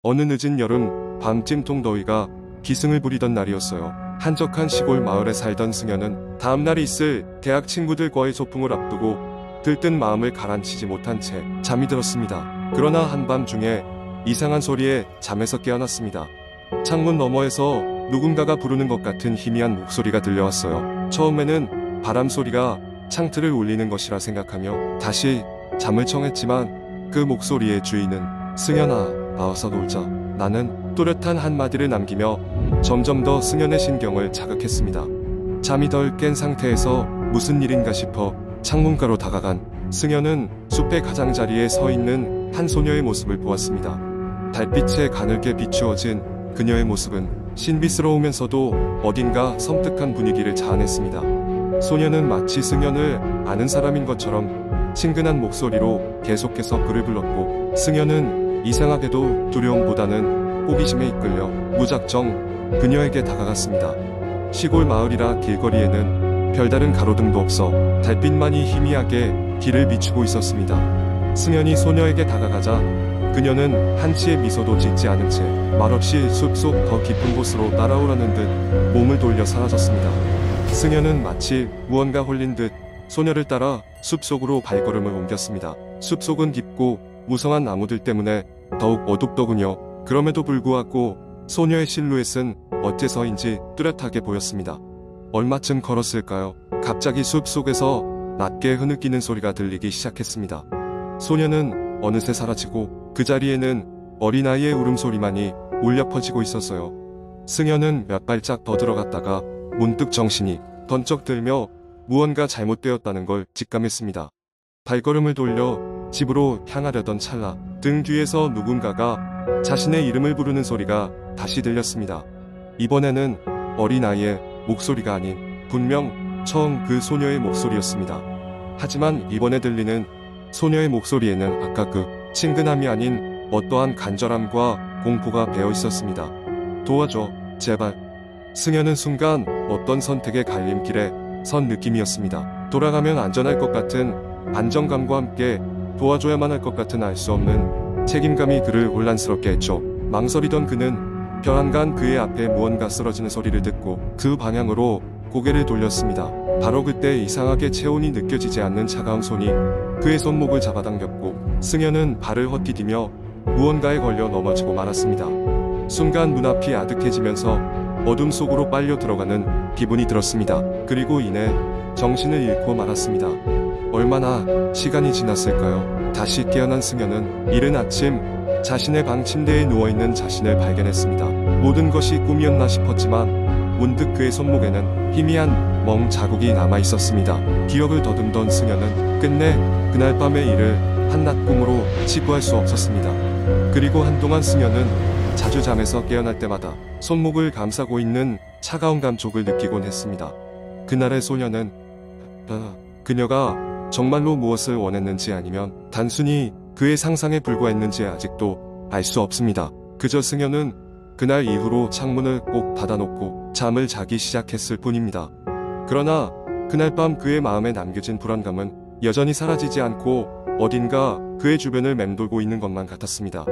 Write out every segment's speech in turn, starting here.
어느 늦은 여름 밤 찜통 더위가 기승을 부리던 날이었어요. 한적한 시골 마을에 살던 승현은 다음날 있을 대학 친구들과의 소풍을 앞두고 들뜬 마음을 가라앉히지 못한 채 잠이 들었습니다. 그러나 한밤중에 이상한 소리에 잠에서 깨어났습니다. 창문 너머에서 누군가가 부르는 것 같은 희미한 목소리가 들려왔어요. 처음에는 바람 소리가 창틀을 울리는 것이라 생각하며 다시 잠을 청했지만 그 목소리의 주인은 승현아, 나와서 놀자. 나는 또렷한 한마디를 남기며 점점 더 승현의 신경을 자극했습니다. 잠이 덜 깬 상태에서 무슨 일인가 싶어 창문가로 다가간 승현은 숲의 가장자리에 서 있는 한 소녀의 모습을 보았습니다. 달빛에 가늘게 비추어진 그녀의 모습은 신비스러우면서도 어딘가 섬뜩한 분위기를 자아냈습니다. 소녀는 마치 승현을 아는 사람인 것처럼 친근한 목소리로 계속해서 그를 불렀고, 승현은 이상하게도 두려움보다는 호기심에 이끌려 무작정 그녀에게 다가갔습니다. 시골 마을이라 길거리에는 별다른 가로등도 없어 달빛만이 희미하게 길을 비추고 있었습니다. 승현이 소녀에게 다가가자 그녀는 한치의 미소도 짓지 않은 채 말없이 숲속 더 깊은 곳으로 따라오라는 듯 몸을 돌려 사라졌습니다. 승현은 마치 무언가 홀린 듯 소녀를 따라 숲속으로 발걸음을 옮겼습니다. 숲속은 깊고 무성한 나무들 때문에 더욱 어둡더군요. 그럼에도 불구하고 소녀의 실루엣은 어째서인지 뚜렷하게 보였습니다. 얼마쯤 걸었을까요? 갑자기 숲속에서 낮게 흐느끼는 소리가 들리기 시작했습니다. 소녀는 어느새 사라지고 그 자리에는 어린아이의 울음소리만이 울려 퍼지고 있었어요. 승현은 몇 발짝 더 들어갔다가 문득 정신이 번쩍 들며 무언가 잘못되었다는 걸 직감했습니다. 발걸음을 돌려 집으로 향하려던 찰나 등 뒤에서 누군가가 자신의 이름을 부르는 소리가 다시 들렸습니다. 이번에는 어린아이의 목소리가 아닌 분명 처음 그 소녀의 목소리였습니다. 하지만 이번에 들리는 소녀의 목소리에는 아까 그 친근함이 아닌 어떠한 간절함과 공포가 배어 있었습니다. 도와줘, 제발. 승현은 순간 어떤 선택의 갈림길에 선 느낌이었습니다. 돌아가면 안전할 것 같은 안정감과 함께 도와줘야만 할 것 같은 알 수 없는 책임감이 그를 혼란스럽게 했죠. 망설이던 그는 벼랑간 그의 앞에 무언가 쓰러지는 소리를 듣고 그 방향으로 고개를 돌렸습니다. 바로 그때 이상하게 체온이 느껴지지 않는 차가운 손이 그의 손목을 잡아당겼고 승현은 발을 헛디디며 무언가에 걸려 넘어지고 말았습니다. 순간 눈앞이 아득해지면서 어둠 속으로 빨려 들어가는 기분이 들었습니다. 그리고 이내 정신을 잃고 말았습니다. 얼마나 시간이 지났을까요? 다시 깨어난 승현은 이른 아침 자신의 방 침대에 누워있는 자신을 발견했습니다. 모든 것이 꿈이었나 싶었지만 문득 그의 손목에는 희미한 멍 자국이 남아있었습니다. 기억을 더듬던 승현은 끝내 그날 밤의 일을 한낱 꿈으로 치부할 수 없었습니다. 그리고 한동안 승현은 자주 잠에서 깨어날 때마다 손목을 감싸고 있는 차가운 감촉을 느끼곤 했습니다. 그날의 소녀는 그녀가 정말로 무엇을 원했는지 아니면 단순히 그의 상상에 불과했는지 아직도 알 수 없습니다. 그저 승현은 그날 이후로 창문을 꼭 닫아놓고 잠을 자기 시작했을 뿐입니다. 그러나 그날 밤 그의 마음에 남겨진 불안감은 여전히 사라지지 않고 어딘가 그의 주변을 맴돌고 있는 것만 같았습니다.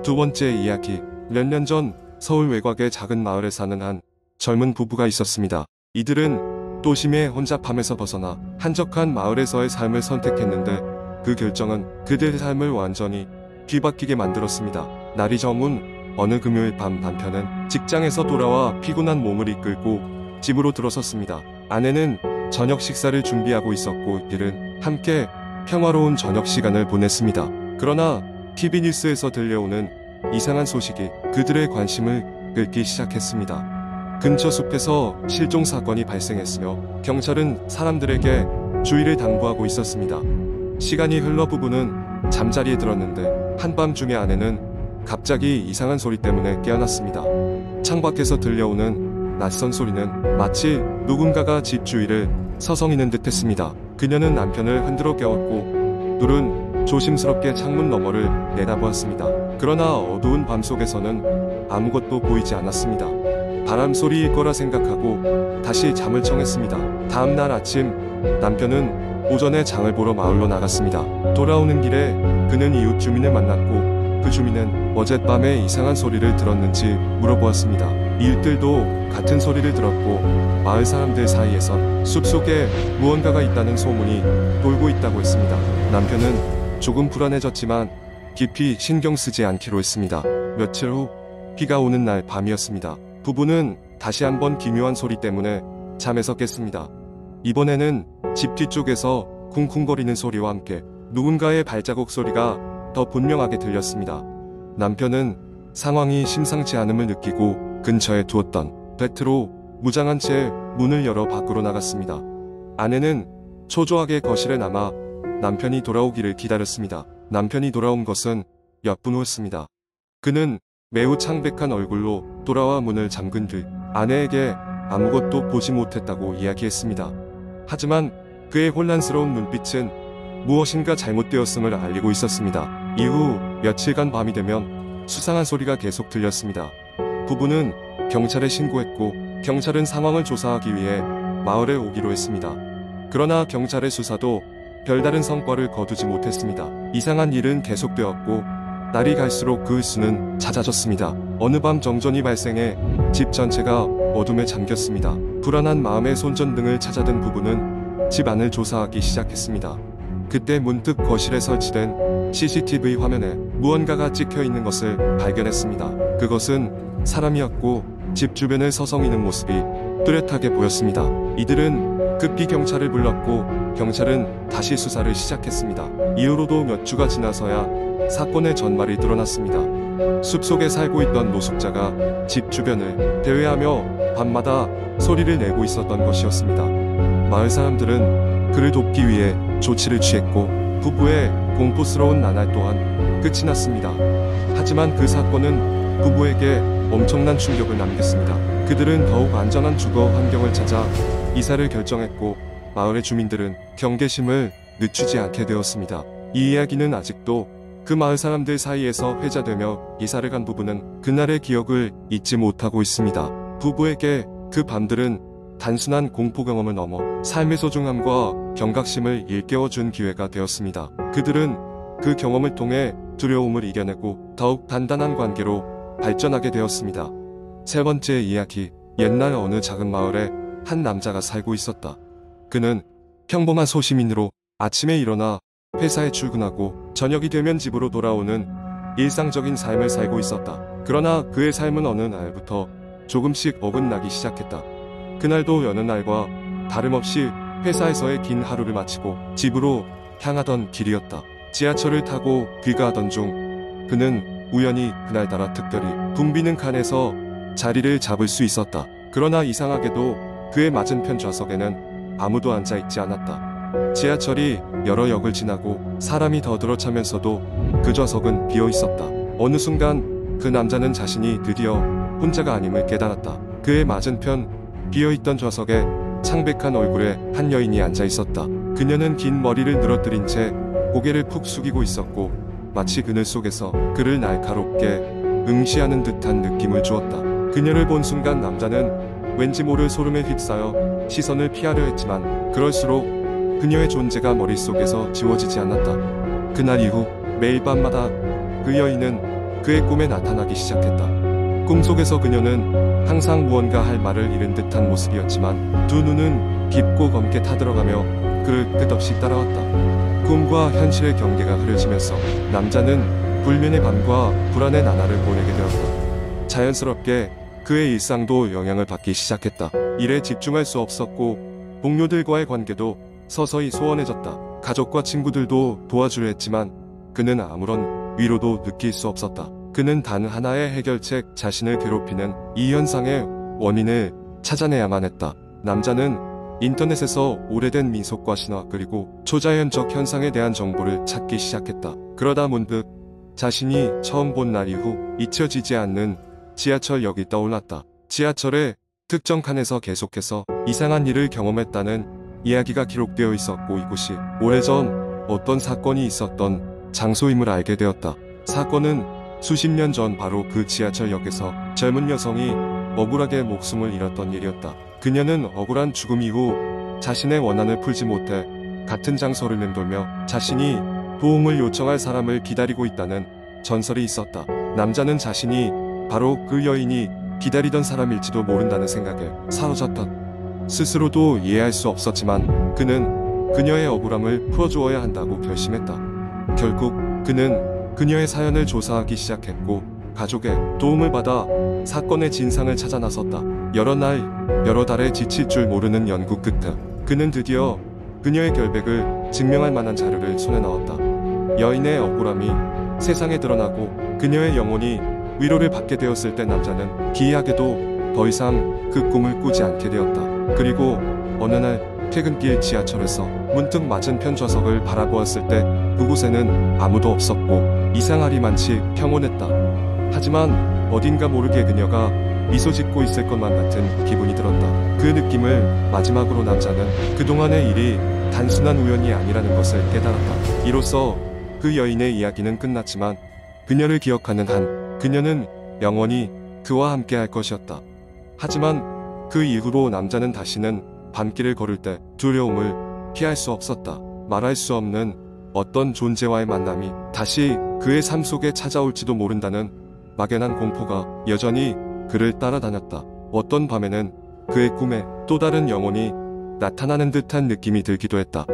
두 번째 이야기. 몇 년 전 서울 외곽의 작은 마을에 사는 한 젊은 부부가 있었습니다. 이들은 도심의 혼잡함에서 벗어나 한적한 마을에서의 삶을 선택했는데 그 결정은 그들의 삶을 완전히 뒤바뀌게 만들었습니다. 날이 저문 어느 금요일 밤 남편은 직장에서 돌아와 피곤한 몸을 이끌고 집으로 들어섰습니다. 아내는 저녁 식사를 준비하고 있었고 이들은 함께 평화로운 저녁 시간을 보냈습니다. 그러나 TV 뉴스에서 들려오는 이상한 소식이 그들의 관심을 끌기 시작했습니다. 근처 숲에서 실종 사건이 발생했으며 경찰은 사람들에게 주의를 당부하고 있었습니다. 시간이 흘러 부부는 잠자리에 들었는데 한밤중에 아내는 갑자기 이상한 소리 때문에 깨어났습니다. 창밖에서 들려오는 낯선 소리는 마치 누군가가 집 주위를 서성이는 듯 했습니다. 그녀는 남편을 흔들어 깨웠고 둘은 조심스럽게 창문 너머를 내다보았습니다. 그러나 어두운 밤속에서는 아무것도 보이지 않았습니다. 바람 소리일 거라 생각하고 다시 잠을 청했습니다. 다음날 아침 남편은 오전에 장을 보러 마을로 나갔습니다. 돌아오는 길에 그는 이웃 주민을 만났고 그 주민은 어젯밤에 이상한 소리를 들었는지 물어보았습니다. 이웃들도 같은 소리를 들었고 마을 사람들 사이에선 숲속에 무언가가 있다는 소문이 돌고 있다고 했습니다. 남편은 조금 불안해졌지만 깊이 신경 쓰지 않기로 했습니다. 며칠 후 비가 오는 날 밤이었습니다. 부부는 다시 한번 기묘한 소리 때문에 잠에서 깼습니다. 이번에는 집 뒤쪽에서 쿵쿵거리는 소리와 함께 누군가의 발자국 소리가 더 분명하게 들렸습니다. 남편은 상황이 심상치 않음을 느끼고 근처에 두었던 배트로 무장한 채 문을 열어 밖으로 나갔습니다. 아내는 초조하게 거실에 남아 남편이 돌아오기를 기다렸습니다. 남편이 돌아온 것은 몇 분 후였습니다. 그는 매우 창백한 얼굴로 돌아와 문을 잠근 뒤 아내에게 아무것도 보지 못했다고 이야기했습니다. 하지만 그의 혼란스러운 눈빛은 무엇인가 잘못되었음을 알리고 있었습니다. 이후 며칠간 밤이 되면 수상한 소리가 계속 들렸습니다. 부부는 경찰에 신고했고 경찰은 상황을 조사하기 위해 마을에 오기로 했습니다. 그러나 경찰의 수사도 별다른 성과를 거두지 못했습니다. 이상한 일은 계속되었고 날이 갈수록 그 수는 잦아졌습니다. 어느 밤 정전이 발생해 집 전체가 어둠에 잠겼습니다. 불안한 마음에 손전등을 찾아든 부부는 집 안을 조사하기 시작했습니다. 그때 문득 거실에 설치된 CCTV 화면에 무언가가 찍혀 있는 것을 발견했습니다. 그것은 사람이었고 집 주변을 서성이는 모습이 뚜렷하게 보였습니다. 이들은 급히 경찰을 불렀고 경찰은 다시 수사를 시작했습니다. 이후로도 몇 주가 지나서야 사건의 전말이 드러났습니다. 숲속에 살고 있던 노숙자가 집 주변을 대회하며 밤마다 소리를 내고 있었던 것이었습니다. 마을 사람들은 그를 돕기 위해 조치를 취했고 부부의 공포스러운 나날 또한 끝이 났습니다. 하지만 그 사건은 부부에게 엄청난 충격을 남겼습니다. 그들은 더욱 안전한 주거 환경을 찾아 이사를 결정했고 마을의 주민들은 경계심을 늦추지 않게 되었습니다. 이 이야기는 아직도 그 마을 사람들 사이에서 회자되며 이사를 간 부부는 그날의 기억을 잊지 못하고 있습니다. 부부에게 그 밤들은 단순한 공포 경험을 넘어 삶의 소중함과 경각심을 일깨워준 기회가 되었습니다. 그들은 그 경험을 통해 두려움을 이겨내고 더욱 단단한 관계로 발전하게 되었습니다. 세 번째 이야기. 옛날 어느 작은 마을에 한 남자가 살고 있었다. 그는 평범한 소시민으로 아침에 일어나 회사에 출근하고 저녁이 되면 집으로 돌아오는 일상적인 삶을 살고 있었다. 그러나 그의 삶은 어느 날부터 조금씩 어긋나기 시작했다. 그날도 여느 날과 다름없이 회사에서의 긴 하루를 마치고 집으로 향하던 길이었다. 지하철을 타고 귀가하던 중 그는 우연히 그날따라 특별히 붐비는 칸에서 자리를 잡을 수 있었다. 그러나 이상하게도 그의 맞은편 좌석에는 아무도 앉아있지 않았다. 지하철이 여러 역을 지나고 사람이 더 들어차면서도 그 좌석은 비어있었다. 어느 순간 그 남자는 자신이 드디어 혼자가 아님을 깨달았다. 그의 맞은편 비어있던 좌석에 창백한 얼굴의 한 여인이 앉아있었다. 그녀는 긴 머리를 늘어뜨린 채 고개를 푹 숙이고 있었고 마치 그늘 속에서 그를 날카롭게 응시하는 듯한 느낌을 주었다. 그녀를 본 순간 남자는 왠지 모를 소름에 휩싸여 시선을 피하려 했지만 그럴수록 그녀의 존재가 머릿속에서 지워지지 않았다. 그날 이후 매일 밤마다 그 여인은 그의 꿈에 나타나기 시작했다. 꿈속에서 그녀는 항상 무언가 할 말을 잃은 듯한 모습이었지만 두 눈은 깊고 검게 타들어가며 그를 끝없이 따라왔다. 꿈과 현실의 경계가 흐려지면서 남자는 불면의 밤과 불안의 나날을 보내게 되었다. 자연스럽게 그의 일상도 영향을 받기 시작했다. 일에 집중할 수 없었고 동료들과의 관계도 서서히 소원해졌다. 가족과 친구들도 도와주려 했지만 그는 아무런 위로도 느낄 수 없었다. 그는 단 하나의 해결책, 자신을 괴롭히는 이 현상의 원인을 찾아내야만 했다. 남자는 인터넷에서 오래된 민속과 신화 그리고 초자연적 현상에 대한 정보를 찾기 시작했다. 그러다 문득 자신이 처음 본 날 이후 잊혀지지 않는 지하철역이 떠올랐다. 지하철의 특정 칸에서 계속해서 이상한 일을 경험했다는 이야기가 기록되어 있었고 이곳이 오래전 어떤 사건이 있었던 장소임을 알게 되었다. 사건은 수십 년 전 바로 그 지하철역에서 젊은 여성이 억울하게 목숨을 잃었던 일이었다. 그녀는 억울한 죽음 이후 자신의 원한을 풀지 못해 같은 장소를 맴돌며 자신이 도움을 요청할 사람을 기다리고 있다는 전설이 있었다. 남자는 자신이 바로 그 여인이 기다리던 사람일지도 모른다는 생각에 사로잡혔다. 스스로도 이해할 수 없었지만 그는 그녀의 억울함을 풀어주어야 한다고 결심했다. 결국 그는 그녀의 사연을 조사하기 시작했고 가족의 도움을 받아 사건의 진상을 찾아 나섰다. 여러 날, 여러 달에 지칠 줄 모르는 연구 끝에 그는 드디어 그녀의 결백을 증명할 만한 자료를 손에 넣었다. 여인의 억울함이 세상에 드러나고 그녀의 영혼이 위로를 받게 되었을 때 남자는 기이하게도 더 이상 그 꿈을 꾸지 않게 되었다. 그리고 어느 날 퇴근길 지하철에서 문득 맞은편 좌석을 바라보았을 때 그곳에는 아무도 없었고 이상하리만치 평온했다. 하지만 어딘가 모르게 그녀가 미소 짓고 있을 것만 같은 기분이 들었다. 그 느낌을 마지막으로 남자는 그동안의 일이 단순한 우연이 아니라는 것을 깨달았다. 이로써 그 여인의 이야기는 끝났지만 그녀를 기억하는 한 그녀는 영원히 그와 함께 할 것이었다. 하지만 그 이후로 남자는 다시는 밤길을 걸을 때 두려움을 피할 수 없었다. 말할 수 없는 어떤 존재와의 만남이 다시 그의 삶 속에 찾아올지도 모른다는 막연한 공포가 여전히 그를 따라다녔다. 어떤 밤에는 그의 꿈에 또 다른 영혼이 나타나는 듯한 느낌이 들기도 했다.